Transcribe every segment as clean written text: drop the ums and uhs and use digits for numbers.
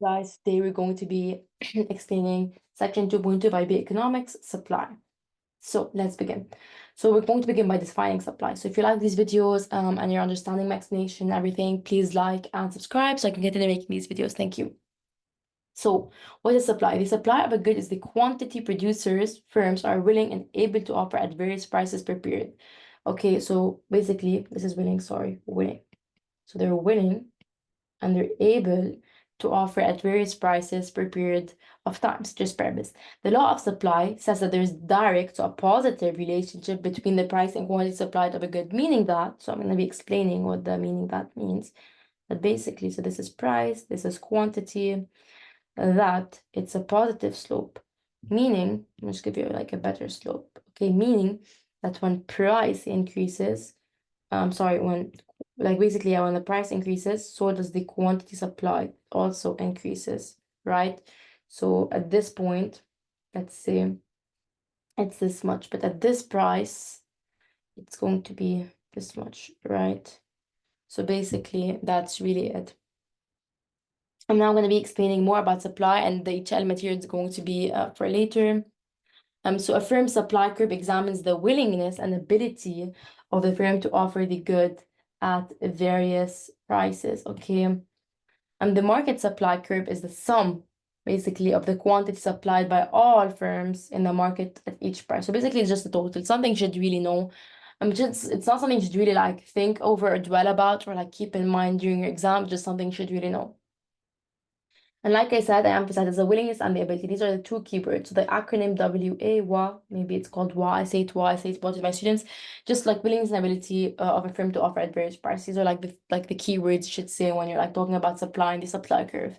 guys, today we're going to be explaining section 2.2 of IB Economics, supply. So let's begin. So we're going to begin by defining supply. So if you like these videos and you're understanding my explanation and everything, please like and subscribe so I can continue making these videos. Thank you. So what is supply? The supply of a good is the quantity producers, firms are willing and able to offer at various prices per period. Okay, so basically, this is willing. So they're willing and they're able to offer at various prices per period of time, just purpose. The law of supply says that there's direct, so a positive relationship between the price and quantity supplied of a good, meaning that, so I'm going to be explaining what the meaning that means, that basically, so this is price, this is quantity, that it's a positive slope, meaning, I'm just give you like a better slope, okay, meaning that when price increases, when basically when the price increases, so does the quantity supplied also increases, right? So at this point, let's say it's this much, but at this price, it's going to be this much, right? So basically, that's really it. I'm now going to be explaining more about supply, and the HL material is going to be for later. So a firm supply curve examines the willingness and ability of the firm to offer the good at various prices, okay? And the market supply curve is the sum, basically, of the quantity supplied by all firms in the market at each price. So basically, it's just the total. Something you should really know. It's not something you should really like think over or dwell about or like keep in mind during your exam, just something you should really know. And like I said, I emphasize the willingness and the ability. These are the two keywords. So the acronym WA, maybe it's called WA. I say it both to my students. Just like willingness and ability of a firm to offer at various prices. These are like the keywords you should say when you're like talking about supply and the supply curve.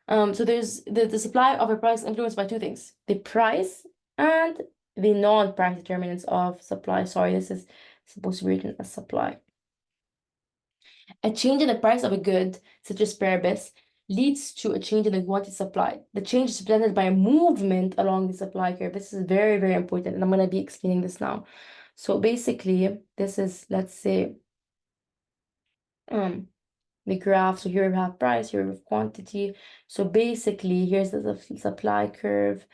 So there's the supply of a price influenced by two things: the price and the non-price determinants of supply. Sorry, this is supposed to be written as supply. A change in the price of a good, such as Paribus, leads to a change in the quantity supplied. The change is represented by a movement along the supply curve. This is very, very important, and I'm going to be explaining this now. So basically, this is, let's say, the graph. So here we have price, here we have quantity. So basically, here's the supply curve.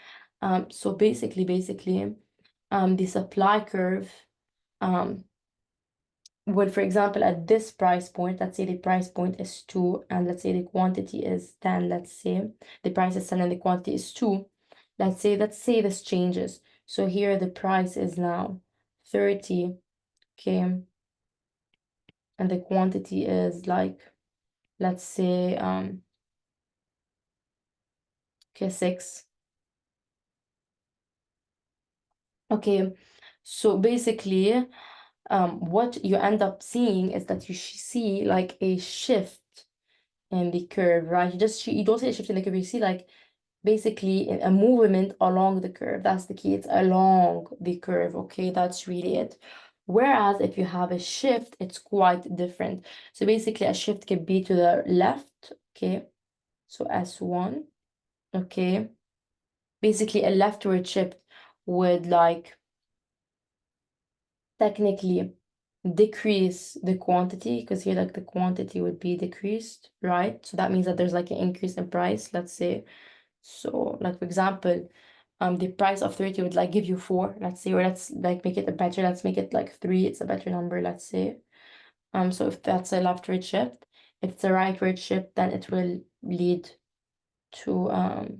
So basically, the supply curve would, for example, at this price point, let's say the price point is 2, and let's say the quantity is 10, let's say the price is 10 and the quantity is 2. Let's say this changes. So here the price is now 30, okay, and the quantity is like, let's say, okay, 6. Okay, so basically, what you end up seeing is that you see like a shift in the curve, right? You don't see a shift in the curve, you see like basically a movement along the curve. That's the key. It's along the curve, okay? That's really it. Whereas if you have a shift, it's quite different. So basically a shift can be to the left, okay? So S1, okay? Basically a leftward shift would like technically decrease the quantity, because here like the quantity would be decreased, right? So that means that there's like an increase in price, let's say. So like for example, the price of 30 would like give you 4, let's say, or let's like make it a better, let's make it like 3, it's a better number, let's say. So if that's a leftward shift, if it's a rightward shift, then it will lead to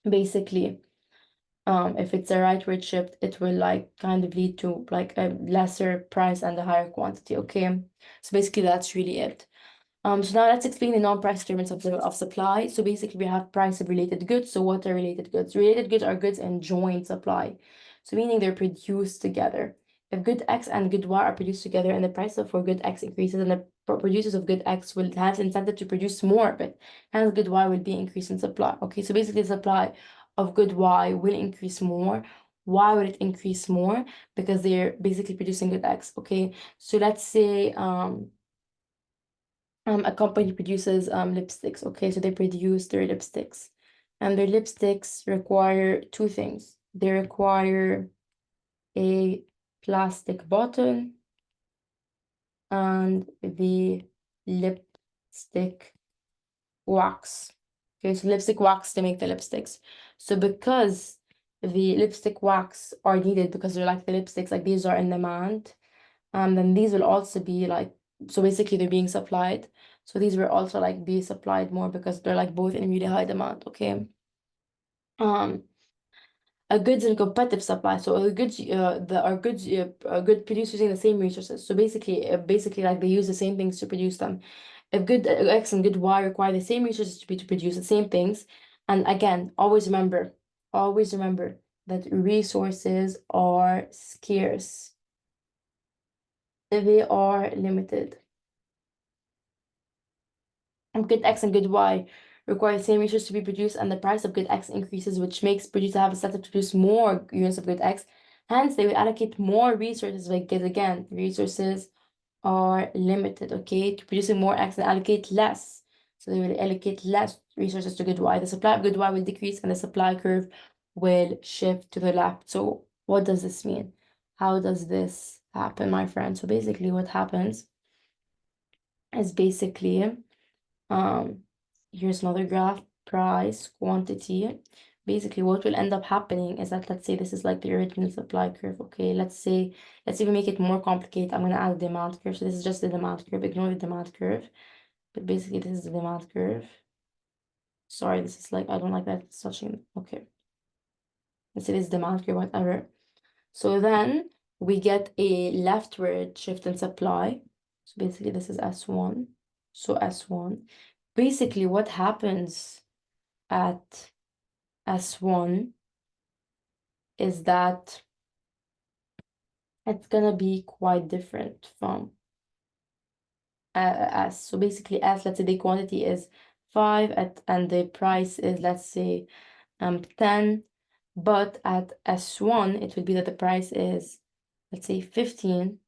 basically if it's a rightward shift, it will like kind of lead to like a lesser price and a higher quantity, okay? So basically that's really it. So now let's explain the non-price determinants of supply. So basically we have price of related goods. So what are related goods? Related goods are goods in joint supply. So meaning they're produced together. If good X and good Y are produced together and the price for good X increases, and the producers of good X will have incentive to produce more of it, hence good Y will be increased in supply. Okay, so basically the supply of good Y will increase more. Why would it increase more? Because they're basically producing good X. Okay, so let's say a company produces lipsticks. Okay, so they produce their lipsticks, and their lipsticks require two things. They require a plastic bottle and the lip lipstick wax. Okay, so lipstick wax to make the lipsticks. So because the lipstick wax are needed because they're like the lipsticks, like these are in demand, then these will also be like, so basically they're being supplied. So these will also like be supplied more because they're like both in really high demand, okay? A goods and competitive supply. So the goods, good produced using the same resources. So basically, like they use the same things to produce them. If good X and good Y require the same resources to produce the same things, and again, always remember that resources are scarce. They are limited. Good X and good Y require the same resources to be produced, and the price of good X increases, which makes producers have a incentive to produce more units of good X. Hence, they will allocate more resources because again, resources are limited, okay? To producing more X and allocate less. So they will allocate less resources to good Y. The supply of good Y will decrease and the supply curve will shift to the left. So what does this mean? How does this happen, my friend? So basically what happens is basically here's another graph, price, quantity. Basically, what will end up happening is that, let's say this is like the original supply curve, okay? Let's even make it more complicated. I'm gonna add the demand curve. So this is just the demand curve, ignore the demand curve. But basically, this is the demand curve. Sorry, this is like, I don't like that it's touching, okay. Let's say this is demand curve, whatever. So then we get a leftward shift in supply. So basically, this is S1. So S1. Basically, what happens at S1 is that it's gonna be quite different from S. So basically S, let's say the quantity is 5 and the price is, let's say, 10, but at S1 it would be that the price is, let's say, 15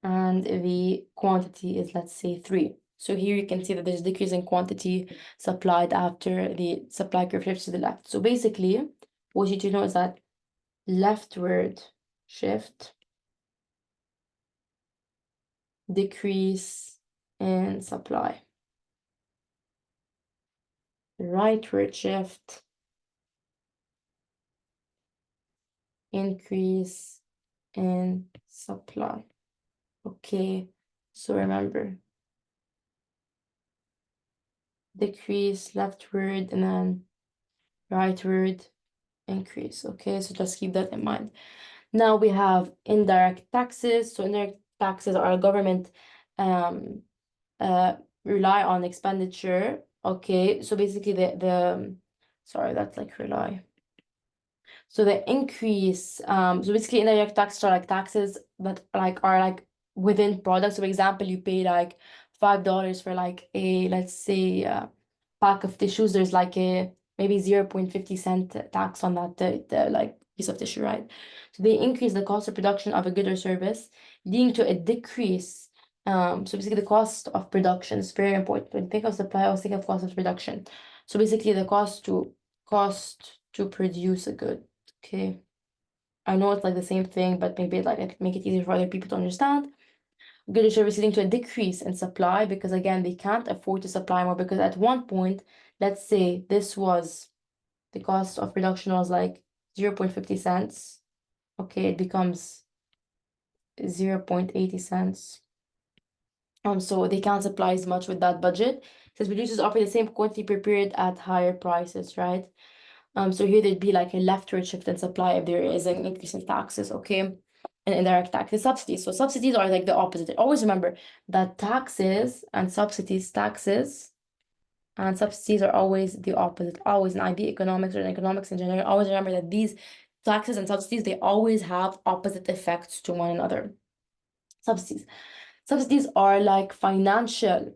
and the quantity is, let's say, 3. So here you can see that there's a decrease in quantity supplied after the supply curve shifts to the left. So basically, what you need to know is that leftward shift, decrease in supply. Rightward shift, increase in supply. Okay, so remember, decrease leftward and then rightward increase. Okay, so just keep that in mind. Now we have indirect taxes. So indirect taxes are government rely on expenditure. Okay, so basically the sorry, that's like rely. So the increase, so basically indirect taxes are like taxes that are like within products. So for example, you pay like $5 for like a, let's say, pack of tissues. There's like a maybe 0.50 cent tax on that the like piece of tissue, right? So they increase the cost of production of a good or service, leading to a decrease. So basically the cost of production is very important. When you think of supply, always think of cost of production. So basically the cost to produce a good. Okay. I know it's like the same thing, but maybe like it make it easier for other people to understand. Good or service leading to a decrease in supply because again they can't afford to supply more because at one point, let's say this was the cost of production was like 0.50 cents. Okay, it becomes 0.80 cents. So they can't supply as much with that budget since producers offer the same quantity per period at higher prices, right? So here there'd be like a leftward shift in supply if there is an increase in taxes, okay? And indirect taxes, subsidies. So subsidies are like the opposite. Always remember that taxes and subsidies are always the opposite. Always in IB economics or in economics in general, always remember that these taxes and subsidies, they always have opposite effects to one another. Subsidies are like financial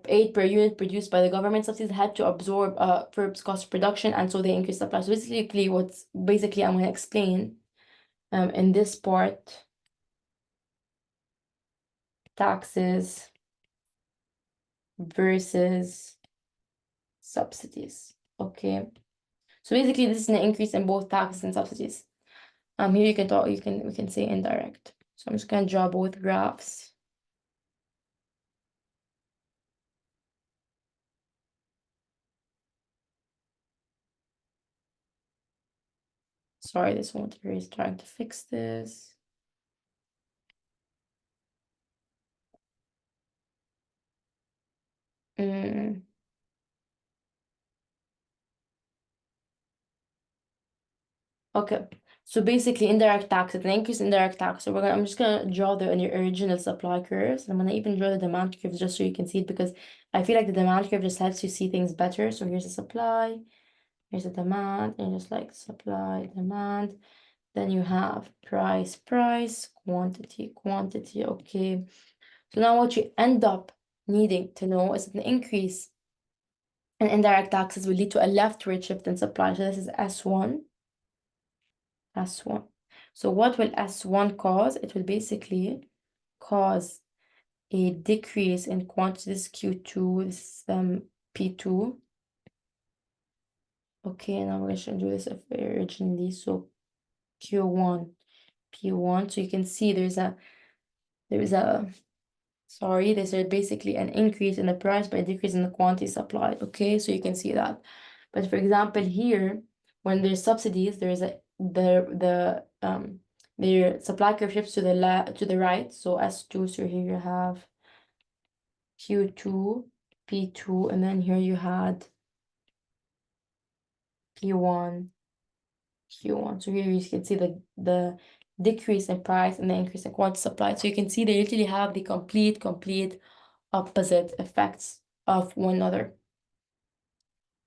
aid per unit produced by the government. Subsidies had to absorb firms' cost of production, and so they increase supply. So basically I'm going to explain in this part, taxes versus subsidies. Okay, so basically this is an increase in both taxes and subsidies. Here we can say indirect. So I'm just going to draw both graphs. Sorry, this won't erase. Trying to fix this. Okay, so basically indirect taxes, an increase in indirect tax. So I'm just gonna draw the original supply curves. And I'm gonna even draw the demand curves just so you can see it, because I feel like the demand curve just helps you see things better. So here's the supply, here's the demand, and just like supply, demand. Then you have price, quantity, quantity. Okay. So now what you end up needing to know is that an increase in indirect taxes will lead to a leftward shift in supply. So this is S1. S1. So what will S1 cause? It will basically cause a decrease in quantity. This is Q2, this is P2. Okay, now we're going to do this originally. So Q1, P1. So you can see there's a sorry, there's basically an increase in the price but a decrease in the quantity supplied. Okay, so you can see that. But for example, here, when there's subsidies, there is their supply curve shifts to the right. So S2, so here you have Q2, P2, and then here you had P1, Q1. So here you can see the decrease in price and the increase in quantity supplied. So you can see they literally have the complete opposite effects of one another.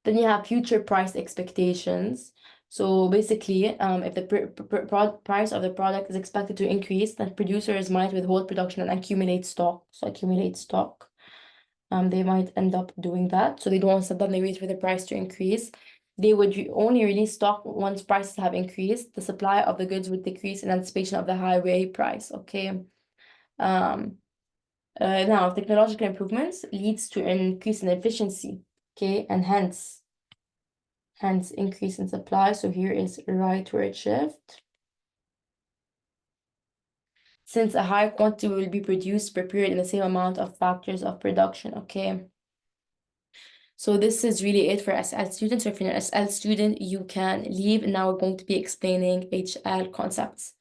Then you have future price expectations. So basically, if the price of the product is expected to increase, then producers might withhold production and accumulate stock. So accumulate stock. They might end up doing that. So they don't suddenly wait for the price to increase. They would only release stock once prices have increased. The supply of the goods would decrease in anticipation of the higher price. Okay. Now, technological improvements leads to an increase in efficiency. Okay, and hence increase in supply. So here is rightward shift. Since a higher quantity will be produced per period in the same amount of factors of production. Okay. So this is really it for SL students. So if you're an SL student, you can leave. And now we're going to be explaining HL concepts.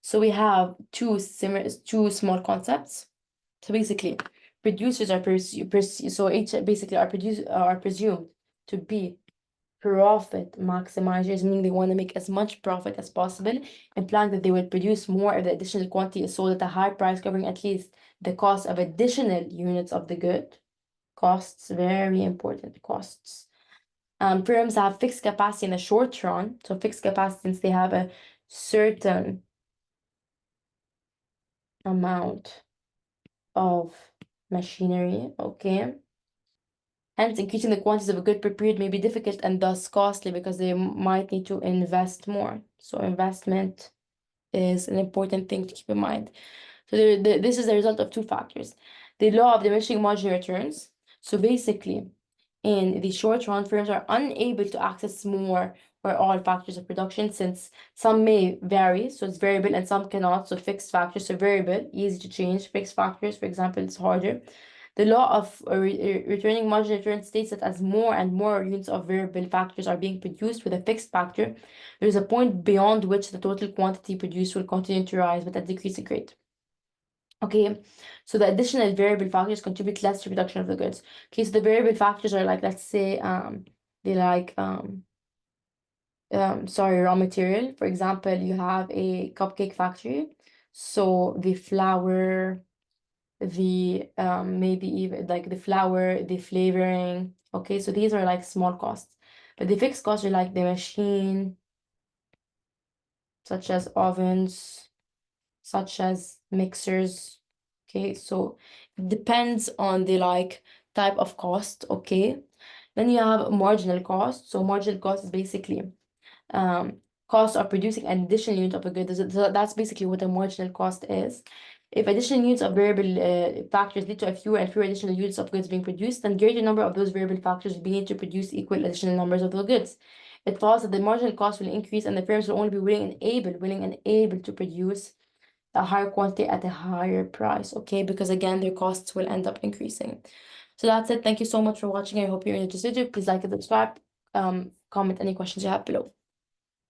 So we have two small concepts. So basically, producers are presumed to be profit maximizers, meaning they want to make as much profit as possible, implying that they will produce more if the additional quantity is sold at a high price, covering at least the cost of additional units of the good. Costs, very important, costs. Firms have fixed capacity in the short run. So fixed capacity, since they have a certain amount of machinery, okay? Hence, increasing the quantities of a good per period may be difficult and thus costly because they might need to invest more. So investment is an important thing to keep in mind. So this is the result of two factors. The law of diminishing marginal returns. So basically, in the short run, firms are unable to access more or all factors of production, since some may vary, so it's variable, and some cannot, so fixed factors. So variable, easy to change. Fixed factors, for example, it's harder. The law of returning marginal return states that as more and more units of variable factors are being produced with a fixed factor, there is a point beyond which the total quantity produced will continue to rise, but at decreasing rate. Okay, so the additional variable factors contribute less to production of the goods. Okay, so the variable factors are like, let's say, they like raw material. For example, you have a cupcake factory, so the flour, the maybe even like the flour, the flavoring. Okay, so these are like small costs, but the fixed costs are like the machine, such as ovens, such as mixers. Okay, so it depends on the like type of cost. Okay, then you have marginal cost. So marginal cost is basically cost of producing an additional unit of a good. So that's basically what a marginal cost is. If additional units of variable factors lead to a fewer and fewer additional units of goods being produced, then greater number of those variable factors will be needed to produce equal additional numbers of the goods. It follows that the marginal cost will increase and the firms will only be willing and able to produce a higher quantity at a higher price, okay? Because again, their costs will end up increasing. So that's it. Thank you so much for watching. I hope you're interested. Please like and subscribe. Comment any questions you have below.